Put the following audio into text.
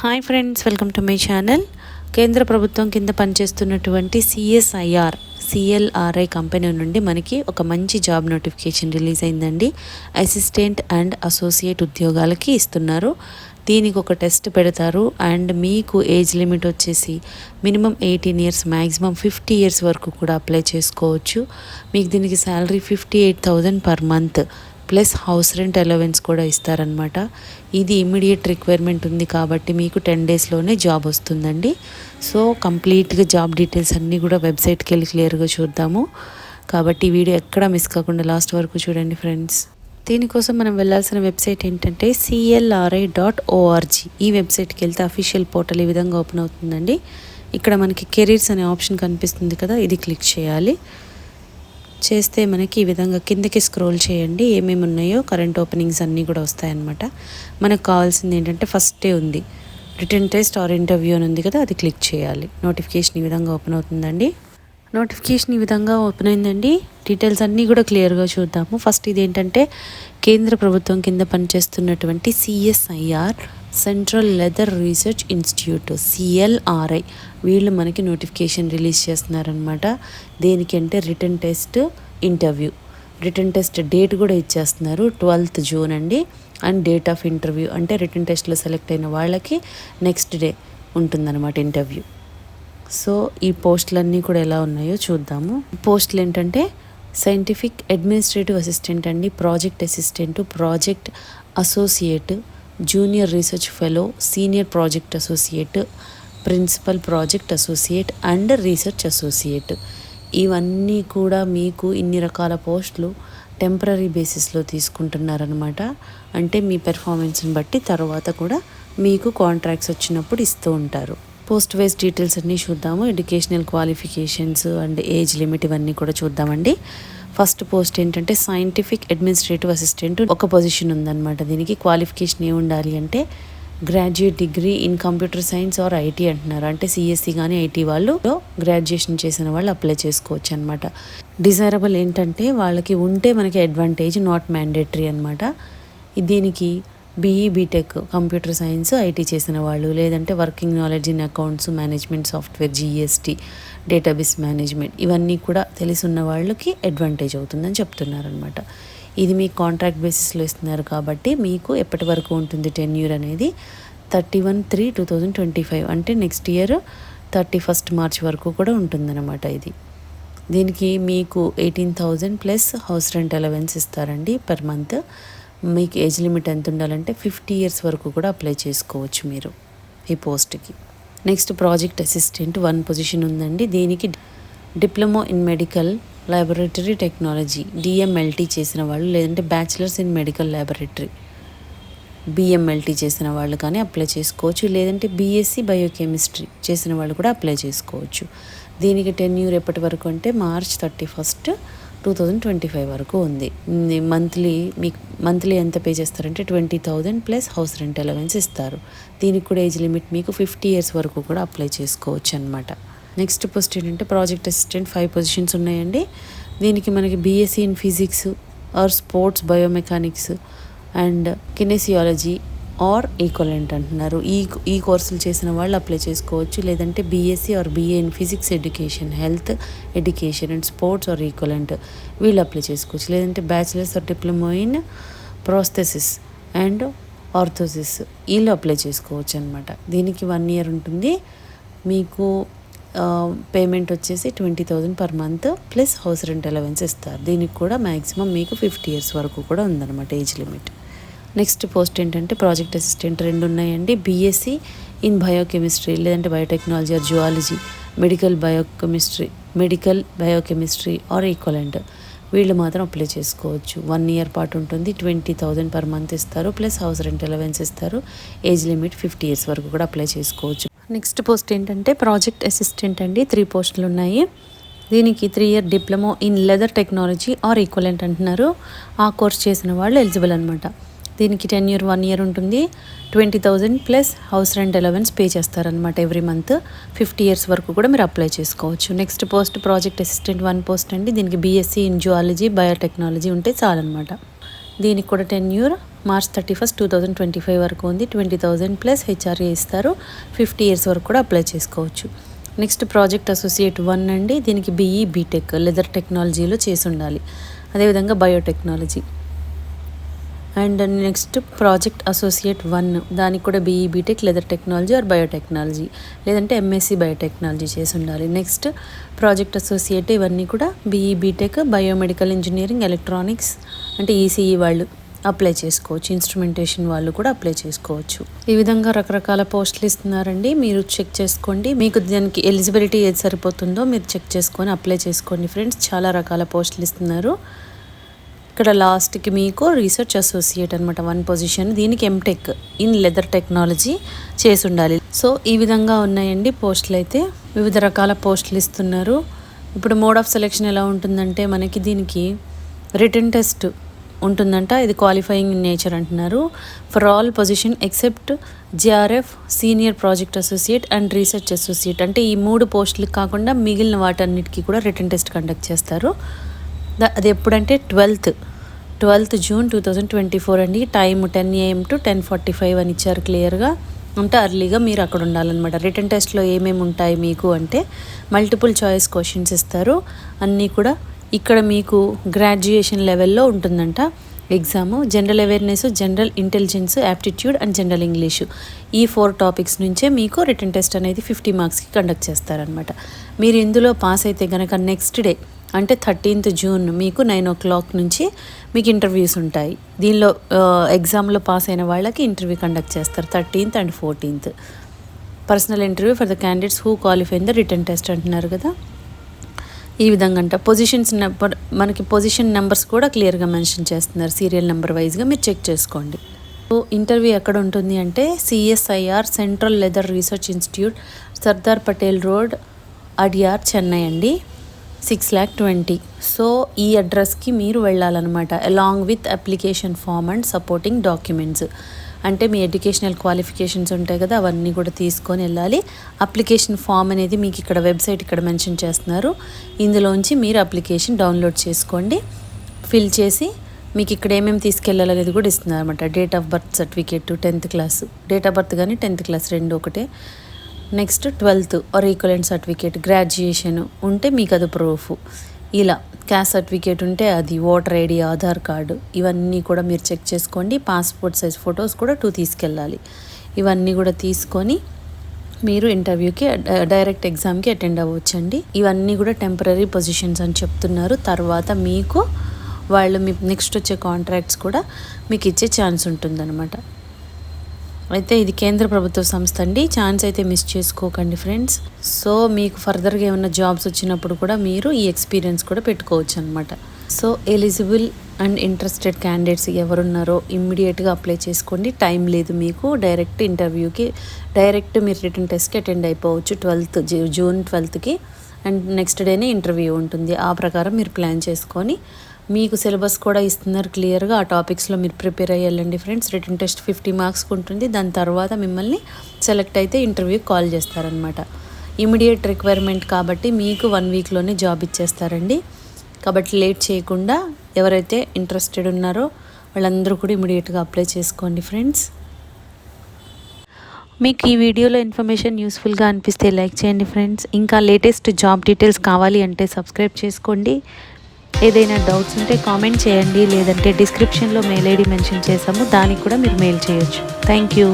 Hi friends, welcome to my channel. కేంద్ర ప్రభుత్వం కింద పనిచేస్తున్నటువంటి సిఎల్ఆర్ఐ కంపెనీ నుండి మనకి ఒక మంచి జాబ్ నోటిఫికేషన్ రిలీజ్ అయిందండి. అసిస్టెంట్ అండ్ అసోసియేట్ ఉద్యోగాలకి ఇస్తున్నారు. దీనికి ఒక టెస్ట్ పెడతారు అండ్ మీకు ఏజ్ లిమిట్ వచ్చేసి మినిమం 18 ఇయర్స్, మ్యాక్సిమం 50 ఇయర్స్ వరకు కూడా అప్లై చేసుకోవచ్చు. మీకు దీనికి salary 58,000 per month plus house rent allowance కూడా ఇస్తారనమాట. ఇది ఇమ్మీడియట్ రిక్వైర్మెంట్ ఉంది కాబట్టి మీకు 10 డేస్లోనే జాబ్ వస్తుందండి. సో కంప్లీట్గా జాబ్ డీటెయిల్స్ అన్నీ కూడా వెబ్సైట్కి వెళ్ళి క్లియర్గా చూద్దాము. కాబట్టి ఈ వీడియో ఎక్కడా మిస్ కాకుండా లాస్ట్ వరకు చూడండి ఫ్రెండ్స్. దీనికోసం మనం వెళ్ళాల్సిన వెబ్సైట్ ఏంటంటే CLRI.org. ఈ వెబ్సైట్కి వెళ్తే అఫీషియల్ పోర్టల్ ఈ విధంగా ఓపెన్ అవుతుందండి. ఇక్కడ మనకి కెరీర్స్ అనే ఆప్షన్ కనిపిస్తుంది కదా, ఇది క్లిక్ చేయాలి. చేస్తే మనకి ఈ విధంగా కిందకి స్క్రోల్ చేయండి. ఏమేమి ఉన్నాయో కరెంట్ ఓపెనింగ్స్ అన్నీ కూడా వస్తాయన్నమాట. మనకు కావాల్సింది ఏంటంటే ఫస్టే ఉంది రిటర్న్ టెస్ట్ ఆర్ ఇంటర్వ్యూ అని ఉంది కదా, అది క్లిక్ చేయాలి. నోటిఫికేషన్ ఈ విధంగా ఓపెన్ అవుతుందండి. నోటిఫికేషన్ ఈ విధంగా ఓపెన్ అయిందండి. డీటెయిల్స్ అన్నీ కూడా క్లియర్గా చూద్దాము. ఫస్ట్ ఇదేంటంటే కేంద్ర ప్రభుత్వం కింద పనిచేస్తున్నటువంటి CSIR, central leather research institute, CLRI, వీళ్ళు మనకి నోటిఫికేషన్ రిలీజ్ చేస్తున్నారనమాట. దేనికి అంటే written test, interview. Written test date కూడా ఇచ్చేస్తున్నారు, 12th జూన్ అండి. అండ్ డేట్ ఆఫ్ ఇంటర్వ్యూ అంటే రిటర్న్ టెస్ట్లో సెలెక్ట్ అయిన వాళ్ళకి నెక్స్ట్ డే ఉంటుందన్నమాట ఇంటర్వ్యూ. సో ఈ పోస్టులన్నీ కూడా ఎలా ఉన్నాయో చూద్దాము. పోస్టులు ఏంటంటే సైంటిఫిక్ అడ్మినిస్ట్రేటివ్ అసిస్టెంట్ అండి, project assistant, project associate, junior research fellow, senior project associate, principal project associate and research associate. ఇవన్నీ కూడా మీకు ఇన్ని రకాల పోస్టులు టెంపరీ బేసిస్లో తీసుకుంటున్నారనమాట. అంటే మీ పెర్ఫార్మెన్స్ని బట్టి తర్వాత కూడా మీకు కాంట్రాక్ట్స్ వచ్చినప్పుడు ఇస్తూ ఉంటారు. పోస్ట్ వైజ్ డీటెయిల్స్ అన్నీ చూద్దాము. Educational qualifications and age limit ఇవన్నీ కూడా చూద్దామండి. ఫస్ట్ పోస్ట్ ఏంటంటే సైంటిఫిక్ అడ్మినిస్ట్రేటివ్ అసిస్టెంట్, ఒక పొజిషన్ ఉందన్నమాట. దీనికి క్వాలిఫికేషన్ ఏమి ఉండాలి అంటే graduate degree in computer science or IT అంటున్నారు. అంటే సిఎస్సి కానీ ఐటీ వాళ్ళు గ్రాడ్యుయేషన్ చేసిన వాళ్ళు అప్లై చేసుకోవచ్చు అనమాట. డిజైరబుల్ ఏంటంటే వాళ్ళకి ఉంటే మనకి అడ్వాంటేజ్, నాట్ మ్యాండేటరీ అనమాట. దీనికి BE, BTech, computer science, IT చేసిన వాళ్ళు, లేదంటే working knowledge in accounts, management software, GST, database management, ఇవన్నీ కూడా తెలిసి ఉన్న వాళ్ళకి అడ్వాంటేజ్ అవుతుందని చెప్తున్నారనమాట. ఇది మీకు కాంట్రాక్ట్ బేసిస్లో ఇస్తున్నారు కాబట్టి మీకు ఎప్పటి వరకు ఉంటుంది టెన్యూర్ అనేది 31/3/2025 అంటే నెక్స్ట్ ఇయర్ 31st మార్చ్ వరకు కూడా ఉంటుందన్నమాట. దీనికి మీకు 18,000 ప్లస్ హౌస్ రెంట్ అలవెన్స్ ఇస్తారండి పర్ మంత్. మీకు ఏజ్ లిమిట్ ఎంత ఉండాలంటే 50 ఇయర్స్ వరకు కూడా అప్లై చేసుకోవచ్చు మీరు ఈ పోస్ట్కి. నెక్స్ట్ ప్రాజెక్ట్ అసిస్టెంట్ 1 పొజిషన్ ఉందండి. దీనికి diploma in medical laboratory technology, DMLT చేసిన వాళ్ళు, లేదంటే bachelors in medical laboratory, BMLT చేసిన వాళ్ళు కానీ అప్లై చేసుకోవచ్చు. లేదంటే BSc బయోకెమిస్ట్రీ చేసిన వాళ్ళు కూడా అప్లై చేసుకోవచ్చు. దీనికి టెన్యూర్ ఎప్పటి వరకు అంటే మార్చ్ 31st 2025 వరకు ఉంది. మంత్లీ ఎంత పే చేస్తారంటే 20,000 ప్లస్ హౌస్ రెంట్ అలవెన్స్ ఇస్తారు. దీనికి కూడా ఏజ్ లిమిట్ మీకు 50 ఇయర్స్ వరకు కూడా అప్లై చేసుకోవచ్చు అనమాట. నెక్స్ట్ పోస్ట్ ఏంటంటే ప్రాజెక్ట్ అసిస్టెంట్ 5 పొజిషన్స్ ఉన్నాయండి. దీనికి మనకి BSc in physics or sports biomechanics and kinesiology or equivalent అంటున్నారు. ఈ కోర్సులు చేసిన వాళ్ళు అప్లై చేసుకోవచ్చు. లేదంటే BSc or BA in physics education, health education and sports or equivalent, వీళ్ళు అప్లై చేసుకోవచ్చు. లేదంటే bachelors or diploma in prosthesis and orthosis, వీళ్ళు అప్లై చేసుకోవచ్చు అనమాట. దీనికి 1 ఇయర్ ఉంటుంది. మీకు పేమెంట్ వచ్చేసి 20,000 per month plus house rent allowance ఇస్తారు. దీనికి కూడా మ్యాక్సిమం మీకు 50 ఇయర్స్ వరకు కూడా ఉందన్నమాట ఏజ్ లిమిట్. నెక్స్ట్ పోస్ట్ ఏంటంటే ప్రాజెక్ట్ అసిస్టెంట్ 2 ఉన్నాయండి. BSc ఇన్ బయోకెమిస్ట్రీ, లేదంటే biotechnology or zoology, medical biochemistry are equivalent, వీళ్ళు మాత్రం అప్లై చేసుకోవచ్చు. 1 ఇయర్ పాటు ఉంటుంది. 20,000 పర్ మంత్ ఇస్తారు ప్లస్ హౌస్ రెంట్ అలవెన్స్ ఇస్తారు. ఏజ్ లిమిట్ 50 ఇయర్స్ వరకు కూడా అప్లై చేసుకోవచ్చు. నెక్స్ట్ పోస్ట్ ఏంటంటే ప్రాజెక్ట్ అసిస్టెంట్ అండి. 3 పోస్టులు ఉన్నాయి. దీనికి 3 year diploma in leather technology are equivalent అంటున్నారు. ఆ కోర్స్ చేసిన వాళ్ళు ఎలిజిబుల్ అనమాట. దీనికి టెన్యూర్ 1 ఇయర్ ఉంటుంది. 20,000 plus house rent allowance pay చేస్తారనమాట ఎవ్రీ మంత్. 50 ఇయర్స్ వరకు కూడా మీరు అప్లై చేసుకోవచ్చు. Next post project assistant 1 post అండి. దీనికి BSc ఇన్ జువాలజీ బయోటెక్నాలజీ ఉంటే చాలన్నమాట. దీనికి కూడా టెన్యూర్ మార్చ్ 31, 2025 వరకు ఉంది. 20,000 ప్లస్ హెచ్ఆర్ఏ ఇస్తారు. 50 ఇయర్స్ వరకు కూడా అప్లై చేసుకోవచ్చు. నెక్స్ట్ ప్రాజెక్ట్ అసోసియేట్ 1 అండి. దీనికి బీఈ బీటెక్ లెదర్ టెక్నాలజీలో చేసి ఉండాలి. అదేవిధంగా biotechnology. And next project associate 1 దానికి కూడా BE BTech leather technology or biotechnology, లేదంటే ఎంఎస్సి బయోటెక్నాలజీ చేసి ఉండాలి. నెక్స్ట్ ప్రాజెక్ట్ అసోసియేట్ ఇవన్నీ కూడా BE BTech biomedical engineering electronics అంటే ఈసీఈ వాళ్ళు అప్లై చేసుకోవచ్చు. ఇన్స్ట్రుమెంటేషన్ వాళ్ళు కూడా అప్లై చేసుకోవచ్చు. ఈ విధంగా రకరకాల పోస్టులు ఇస్తున్నారండి. మీరు చెక్ చేసుకోండి, మీకు దానికి ఎలిజిబిలిటీ ఏది సరిపోతుందో మీరు చెక్ చేసుకొని అప్లై చేసుకోండి ఫ్రెండ్స్. చాలా రకాల పోస్టులు ఇస్తున్నారు. ఇక్కడ లాస్ట్కి మీకు రీసెర్చ్ అసోసియేట్ అనమాట 1 పొజిషన్. దీనికి ఎంటెక్ ఇన్ లెదర్ టెక్నాలజీ చేసి ఉండాలి. సో ఈ విధంగా ఉన్నాయండి పోస్టులు. అయితే వివిధ రకాల పోస్టులు ఇస్తున్నారు. ఇప్పుడు మోడ్ ఆఫ్ సెలెక్షన్ ఎలా ఉంటుందంటే మనకి దీనికి రిటన్ టెస్ట్ ఉంటుందంట. ఇది క్వాలిఫైయింగ్ ఇన్ నేచర్ అంటున్నారు. For all position except GRF senior project associate and research associate అంటే ఈ 3 పోస్టులకు కాకుండా మిగిలిన వాటన్నిటికీ కూడా రిటన్ టెస్ట్ కండక్ట్ చేస్తారు. అది ఎప్పుడంటే 12th జూన్ 2024 అండి. టైం 10 AM to 10:45 అని ఇచ్చారు క్లియర్గా. అంటే అర్లీగా మీరు అక్కడ ఉండాలన్నమాట. రిటన్ టెస్ట్లో ఏమేమి ఉంటాయి మీకు అంటే మల్టిపుల్ చాయిస్ క్వశ్చన్స్ ఇస్తారు. అన్నీ కూడా ఇక్కడ మీకు గ్రాడ్యుయేషన్ లెవెల్లో ఉంటుందంట exam. General awareness, general intelligence, aptitude and general English ఈ 4 టాపిక్స్ నుంచే మీకు రిటన్ టెస్ట్ అనేది 50 మార్క్స్కి కండక్ట్ చేస్తారనమాట. మీరు ఇందులో పాస్ అయితే కనుక నెక్స్ట్ డే అంటే 13th జూన్ మీకు 9 o'clock నుంచి మీకు ఇంటర్వ్యూస్ ఉంటాయి. దీనిలో ఎగ్జామ్లో పాస్ అయిన వాళ్ళకి ఇంటర్వ్యూ కండక్ట్ చేస్తారు 13th and 14th. Personal interview for the candidates who qualify in the written test అంటున్నారు కదా. ఈ విధంగా అంట పొజిషన్స్ నెంబర్ మనకి పొజిషన్ నెంబర్స్ కూడా క్లియర్గా మెన్షన్ చేస్తున్నారు. సీరియల్ నెంబర్ వైజ్గా మీరు చెక్ చేసుకోండి. సో ఇంటర్వ్యూ ఎక్కడ ఉంటుంది అంటే CSIR central leather research institute, Sardar Patel road, Adyar, Chennai అండి. 6,20,000. సో ఈ అడ్రస్కి మీరు వెళ్ళాలన్నమాట. Along with application form and supporting documents అంటే మీ ఎడ్యుకేషనల్ క్వాలిఫికేషన్స్ ఉంటాయి కదా అవన్నీ కూడా తీసుకొని వెళ్ళాలి. అప్లికేషన్ ఫామ్ అనేది మీకు ఇక్కడ వెబ్సైట్ ఇక్కడ మెన్షన్ చేస్తున్నారు. ఇందులోంచి మీరు అప్లికేషన్ డౌన్లోడ్ చేసుకోండి, ఫిల్ చేసి మీకు ఇక్కడ ఏమేమి తీసుకెళ్ళాలనేది కూడా ఇస్తున్నారు అనమాట. Date of birth certificate, 10th class date of birth కానీ 10th క్లాస్ 2 ఒకటే. Next 12th are equivalent certificate, graduation ఉంటే మీకు అది ప్రూఫ్, ఇలా క్యాస్ట్ సర్టిఫికేట్ ఉంటే అది, ఓటర్ ఐడి, ఆధార్ కార్డు ఇవన్నీ కూడా మీరు చెక్ చేసుకోండి. పాస్పోర్ట్ సైజ్ ఫొటోస్ కూడా 2 తీసుకెళ్ళాలి. ఇవన్నీ కూడా తీసుకొని మీరు ఇంటర్వ్యూకి డైరెక్ట్ ఎగ్జామ్కి అటెండ్ అవ్వచ్చండి. ఇవన్నీ కూడా టెంపరీ పొజిషన్స్ అని చెప్తున్నారు. తర్వాత మీకు వాళ్ళు మీ నెక్స్ట్ వచ్చే కాంట్రాక్ట్స్ కూడా మీకు ఇచ్చే ఛాన్స్ ఉంటుందన్నమాట. అయితే ఇది కేంద్ర ప్రభుత్వ సంస్థ అండి. ఛాన్స్ అయితే మిస్ చేసుకోకండి ఫ్రెండ్స్. సో మీకు ఫర్దర్గా ఏమైనా జాబ్స్ వచ్చినప్పుడు కూడా మీరు ఈ ఎక్స్పీరియన్స్ కూడా పెట్టుకోవచ్చు అనమాట. So eligible and interested candidates ఎవరున్నారో ఇమ్మీడియట్గా అప్లై చేసుకోండి. టైం లేదు మీకు. డైరెక్ట్ ఇంటర్వ్యూకి డైరెక్ట్ మీరు రిటన్ టెస్ట్కి అటెండ్ అయిపోవచ్చు జూన్ 12th అండ్ నెక్స్ట్ డేనే ఇంటర్వ్యూ ఉంటుంది. ఆ ప్రకారం మీరు ప్లాన్ చేసుకొని మీకు సిలబస్ కూడా ఇస్తున్నారు క్లియర్గా. ఆ టాపిక్స్లో మీరు ప్రిపేర్ అయ్యాలండి ఫ్రెండ్స్. రిటన్ టెస్ట్ 50 మార్క్స్కి ఉంటుంది. దాని తర్వాత మిమ్మల్ని సెలెక్ట్ అయితే ఇంటర్వ్యూకి కాల్ చేస్తారనమాట. ఇమీడియట్ రిక్వైర్మెంట్ కాబట్టి మీకు 1 వీక్లోనే జాబ్ ఇచ్చేస్తారండి. కాబట్టి లేట్ చేయకుండా ఎవరైతే ఇంట్రెస్టెడ్ ఉన్నారో వాళ్ళందరూ కూడా ఇమీడియట్గా అప్లై చేసుకోండి ఫ్రెండ్స్. మీకు ఈ వీడియోలో ఇన్ఫర్మేషన్ యూస్ఫుల్గా అనిపిస్తే లైక్ చేయండి ఫ్రెండ్స్. ఇంకా లేటెస్ట్ జాబ్ డీటెయిల్స్ కావాలి అంటే సబ్స్క్రైబ్ చేసుకోండి. ఏదైనా డౌట్స్ ఉంటే కామెంట్ చేయండి, లేదంటే డిస్క్రిప్షన్లో మెయిల్ ఐడి మెన్షన్ చేసాము, దానికి కూడా మీరు మెయిల్ చేయొచ్చు. Thank you.